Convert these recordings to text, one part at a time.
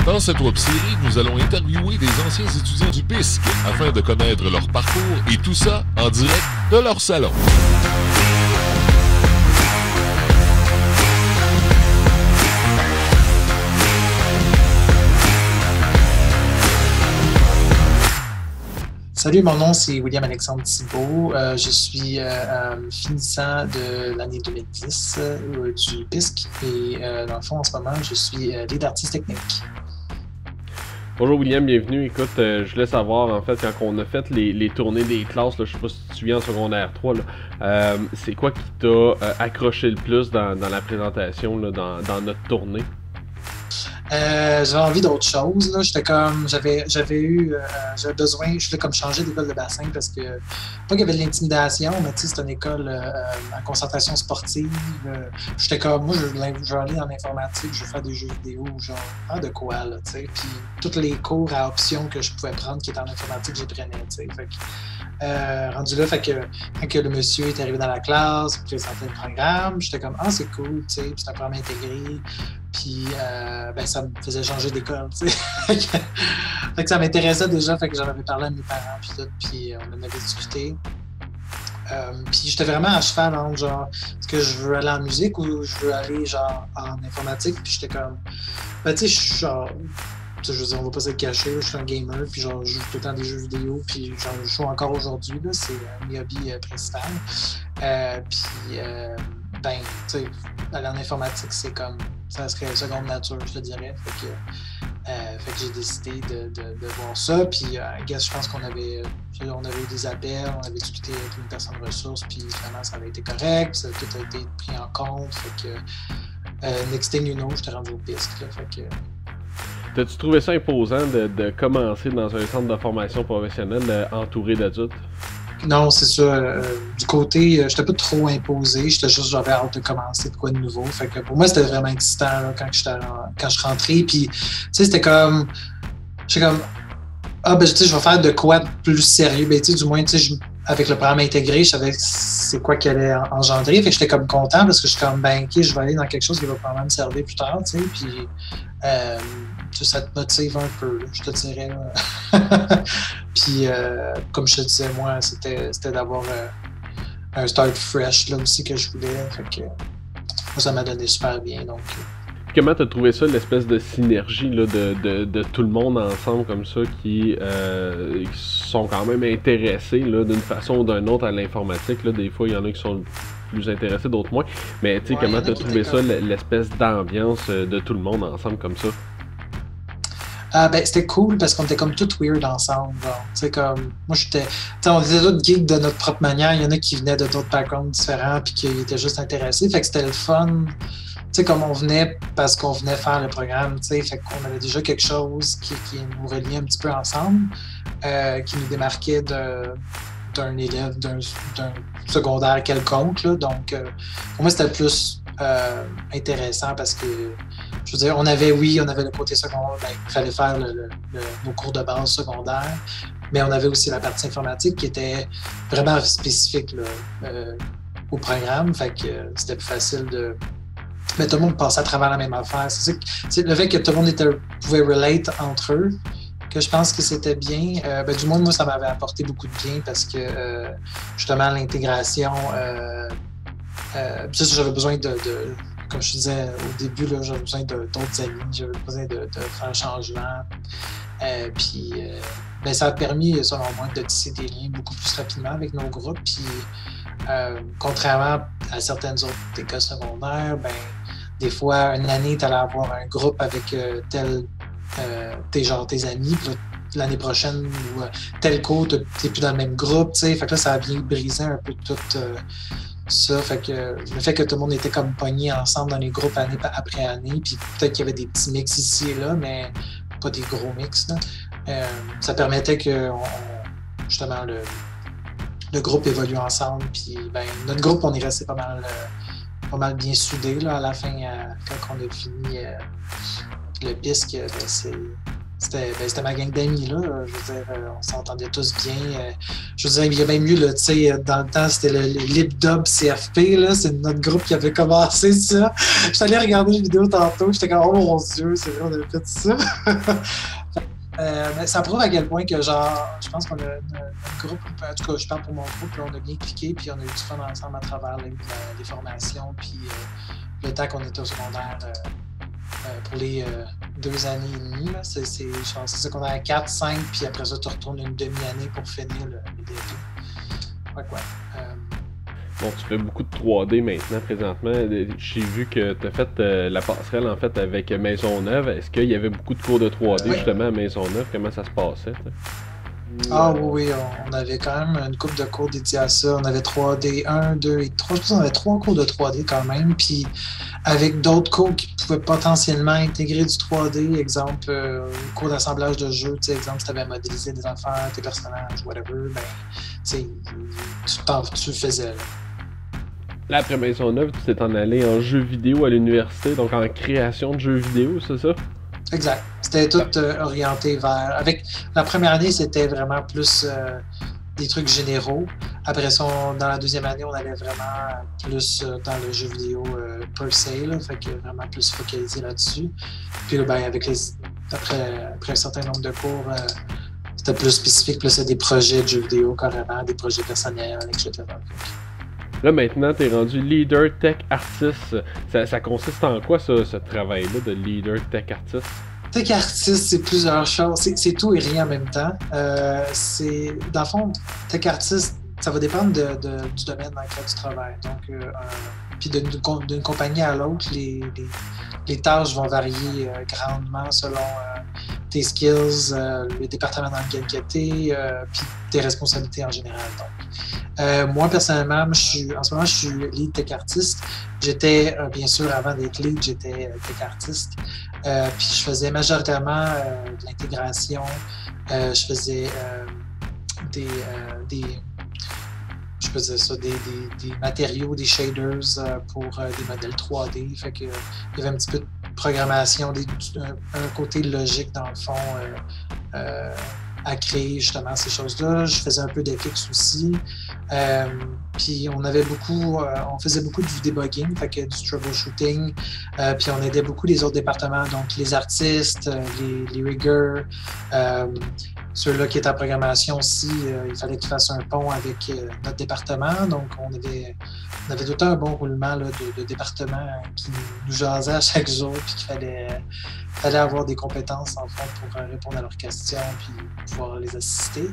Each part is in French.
Dans cette web-série, nous allons interviewer des anciens étudiants du PISC afin de connaître leur parcours et tout ça en direct de leur salon. Salut, mon nom c'est William-Alexandre Thibault. Je suis finissant de l'année 2010 du PISC et dans le fond, en ce moment, je suis lead artiste technique. Bonjour William, bienvenue. Écoute, je voulais savoir, en fait, quand on a fait les tournées des classes, là, je sais pas si tu te souviens en secondaire 3, là, c'est quoi qui t'a accroché le plus dans la présentation, là, dans notre tournée? J'avais envie d'autre chose, là. J'étais comme, j'avais besoin, je voulais comme changer d'école de bassin parce que, pas qu'il y avait de l'intimidation, mais tu sais, c'est une école en concentration sportive. J'étais comme, moi, je veux aller dans l'informatique, je veux faire des jeux vidéo, genre, de quoi, là, tu sais. Puis, tous les cours à option que je pouvais prendre qui étaient en informatique, je les prenais, tu sais. Fait que, rendu là, fait que, quand le monsieur est arrivé dans la classe, présentait le programme, j'étais comme, ah, c'est cool, tu sais, puis c'est un programme intégré. Puis, ben, ça me faisait changer d'école, tu sais. Fait que ça m'intéressait déjà, fait que j'en avais parlé à mes parents, puis tout, puis on en avait discuté. Puis j'étais vraiment à cheval entre, genre, est-ce que je veux aller en musique ou je veux aller, genre, en informatique? Puis j'étais comme, ben, tu sais, je suis genre, je veux dire, on va pas se le cacher, là, je suis un gamer, puis genre, je joue tout le temps des jeux vidéo, puis genre, je joue encore aujourd'hui, là, c'est mes hobbies principaux. Puis, ben, tu sais, aller en informatique, c'est comme, ça serait seconde nature, je te dirais. Fait que j'ai décidé de voir ça. Puis, je pense qu'on avait eu des appels, on avait discuté avec une personne ressource, puis finalement, ça avait été correct, puis ça a tout été pris en compte. Fait que, next thing you know, j'étais rendu au PISC, là. Fait que. T'as-tu trouvé ça imposant de commencer dans un centre de formation professionnelle entouré d'adultes? Non, c'est ça. Du côté, j'étais pas trop imposé. J'avais hâte de commencer de quoi de nouveau. Fait que pour moi, c'était vraiment excitant là, quand je rentrais. Puis, tu sais, j'étais comme, ah, ben, tu sais, je vais faire de quoi de plus sérieux. Ben, tu sais, du moins, tu sais, avec le programme intégré, je savais c'est quoi qu'il allait engendrer. Fait que j'étais comme content parce que je suis comme, ben, ok, je vais aller dans quelque chose qui va probablement me servir plus tard, tu sais. Puis, ça te motive un peu, là, je te dirais. Puis, comme je te disais, moi, c'était d'avoir un start fresh là aussi que je voulais. Fait que moi, ça m'a donné super bien. Donc. Comment tu as trouvé ça, l'espèce de synergie là, de tout le monde ensemble comme ça qui sont quand même intéressés là, d'une façon ou d'une autre à l'informatique? Là. Des fois, il y en a qui sont plus intéressés, d'autres moins. Mais tu sais, comment tu as trouvé ça, l'espèce d'ambiance de tout le monde ensemble comme ça? Ben, c'était cool parce qu'on était comme tout weird ensemble. Tu sais, comme, moi, on était tous geeks de notre propre manière. Il y en a qui venaient de d'autres backgrounds différents puis qui étaient juste intéressés. Fait que c'était le fun. Tu sais, comme on venait parce qu'on venait faire le programme, tu sais, fait qu'on avait déjà quelque chose qui nous reliait un petit peu ensemble, qui nous démarquait d'un élève d'un secondaire quelconque, là. Donc, pour moi, c'était plus intéressant parce que, je veux dire, on avait le côté secondaire, ben, il fallait faire nos cours de base secondaires, mais on avait aussi la partie informatique qui était vraiment spécifique là, au programme, fait que c'était plus facile de... Mais tout le monde passait à travers la même affaire. C'est le fait que tout le monde pouvait relate entre eux, que je pense que c'était bien. Ben, du moins, moi, ça m'avait apporté beaucoup de bien parce que, justement, l'intégration... ça, j'avais besoin de comme je te disais au début, là, j'avais besoin d'autres amis, j'avais besoin de faire un changement. Puis, ben, ça a permis, selon moi, de tisser des liens beaucoup plus rapidement avec nos groupes. Puis, contrairement à certaines autres écoles secondaires, ben, des fois, une année, tu allais avoir un groupe avec tes amis. Puis l'année prochaine, ou tel cours, tu n'es plus dans le même groupe. T'sais. Fait que là, ça a bien brisé un peu tout ça. Fait que le fait que tout le monde était comme pogné ensemble dans les groupes année après année, puis peut-être qu'il y avait des petits mix ici et là, mais pas des gros mix. Là. Ça permettait que justement le groupe évolue ensemble. Puis ben, notre groupe, on est resté pas mal bien soudés là, à la fin, quand on a fini le PISC. c'était ma gang d'amis, là. Je veux dire, on s'entendait tous bien. Je veux dire, il y a même eu, tu sais, dans le temps, c'était le Lip-Dub CFP, là. C'est notre groupe qui avait commencé ça. Je suis allé regarder les vidéos tantôt. J'étais comme, oh mon Dieu, c'est vrai, on avait fait ça. Mais ça prouve à quel point que, genre, je pense qu'on a un groupe, en tout cas, je parle pour mon groupe, là, on a bien cliqué, puis on a eu du fun ensemble à travers les formations, puis le temps qu'on était au secondaire. Pour les 2 années et demie, là, c'est ça qu'on a à 4, 5, puis après ça, tu retournes une demi-année pour finir le DEP. Ouais. Bon, tu fais beaucoup de 3D maintenant, présentement. J'ai vu que tu as fait la passerelle, en fait, avec Maisonneuve. Est-ce qu'il y avait beaucoup de cours de 3D, justement, à Maisonneuve? Comment ça se passait, t'sais? Ah oui, on avait quand même une couple de cours dédiés à ça. On avait 3D 1, 2 et 3. Je pense qu'on avait 3 cours de 3D quand même. Puis avec d'autres cours qui pouvaient potentiellement intégrer du 3D, exemple, cours d'assemblage de jeux, exemple, si tu avais modélisé des affaires, tes personnages, whatever, ben, tu le faisais. Là, après Maisonneuve, tu t'es en allé en jeux vidéo à l'université, donc en création de jeux vidéo, c'est ça? Exact. C'était tout orienté vers... Avec la première année, c'était vraiment plus des trucs généraux. Après ça, dans la deuxième année, on allait vraiment plus dans le jeu vidéo per se, là, fait que vraiment plus focalisé là-dessus. Puis là, ben, après un certain nombre de cours, c'était plus spécifique, plus c'est des projets de jeux vidéo carrément, des projets personnels, etc. Là, maintenant, tu es rendu leader tech artist. Ça consiste en quoi, ça, ce travail-là de leader tech artist? Tech artist, c'est plusieurs choses. C'est tout et rien en même temps. Dans le fond, tech artist, ça va dépendre du domaine dans lequel tu travailles. Donc, puis d'une compagnie à l'autre, les tâches vont varier grandement selon tes skills, le département dans lequel tu es, puis tes responsabilités en général. Donc, moi, personnellement, en ce moment, je suis lead tech artiste. J'étais, bien sûr, avant d'être lead, j'étais tech artiste. Puis je faisais majoritairement de l'intégration. Je faisais je faisais ça, des matériaux, des shaders pour des modèles 3D. Fait que il y avait un petit peu de programmation, un côté logique dans le fond à créer justement ces choses-là. Je faisais un peu d'FX aussi. Puis on faisait beaucoup du debugging, fait que du troubleshooting. Puis on aidait beaucoup les autres départements, donc les artistes, les riggers, ceux-là qui étaient en programmation aussi, il fallait qu'ils fassent un pont avec notre département. Donc on avait tout le temps un bon roulement là, de départements qui nous jasaient à chaque jour, puis qu'il fallait avoir des compétences en fond pour répondre à leurs questions puis pouvoir les assister.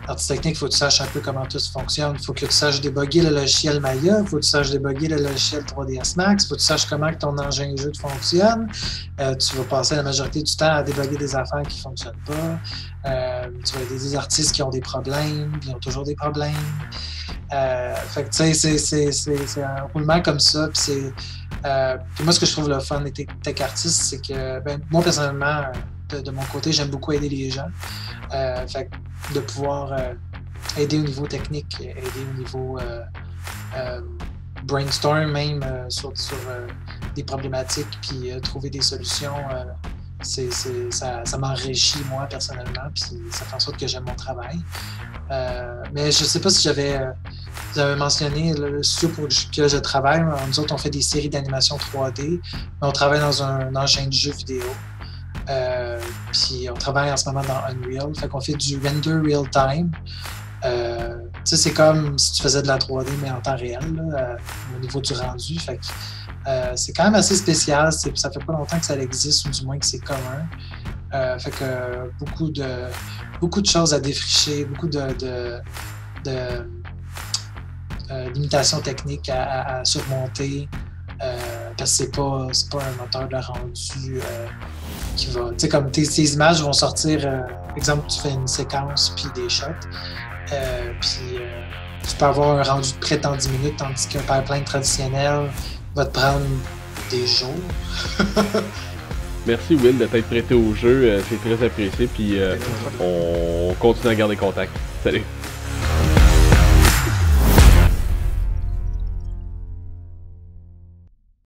Artiste technique, il faut que tu saches un peu comment tout fonctionne. Il faut que tu saches débugger le logiciel Maya, il faut que tu saches débugger le logiciel 3ds Max, il faut que tu saches comment ton engin de jeu fonctionne. Tu vas passer la majorité du temps à débugger des affaires qui ne fonctionnent pas. Tu vas aider des artistes qui ont des problèmes, ils ont toujours des problèmes. Fait que tu sais, c'est un roulement comme ça. Puis moi, ce que je trouve le fun des tech artistes, c'est que moi, personnellement, de mon côté, j'aime beaucoup aider les gens. Fait que de pouvoir aider au niveau technique, aider au niveau brainstorm même sur des problématiques, puis trouver des solutions, ça m'enrichit moi personnellement, puis ça fait en sorte que j'aime mon travail. Mais je sais pas si j'avais mentionné le studio pour lequel je travaille. Nous autres, on fait des séries d'animation 3D, mais on travaille dans un engin de jeu vidéo. Puis on travaille en ce moment dans Unreal, fait qu'on fait du render real time. Tu sais, c'est comme si tu faisais de la 3D mais en temps réel là, au niveau du rendu. Fait que c'est quand même assez spécial. Ça fait pas longtemps que ça existe, ou du moins que c'est commun. Fait que beaucoup de choses à défricher, beaucoup de limitations techniques à surmonter. Parce que c'est pas un moteur de rendu qui va... Tu sais, comme tes images vont sortir... exemple, tu fais une séquence puis des shots. Puis tu peux avoir un rendu de prêt en 10 minutes, tandis qu'un pipeline traditionnel va te prendre des jours. Merci Will de t'être prêté au jeu, c'est très apprécié, puis on continue à garder contact. Salut!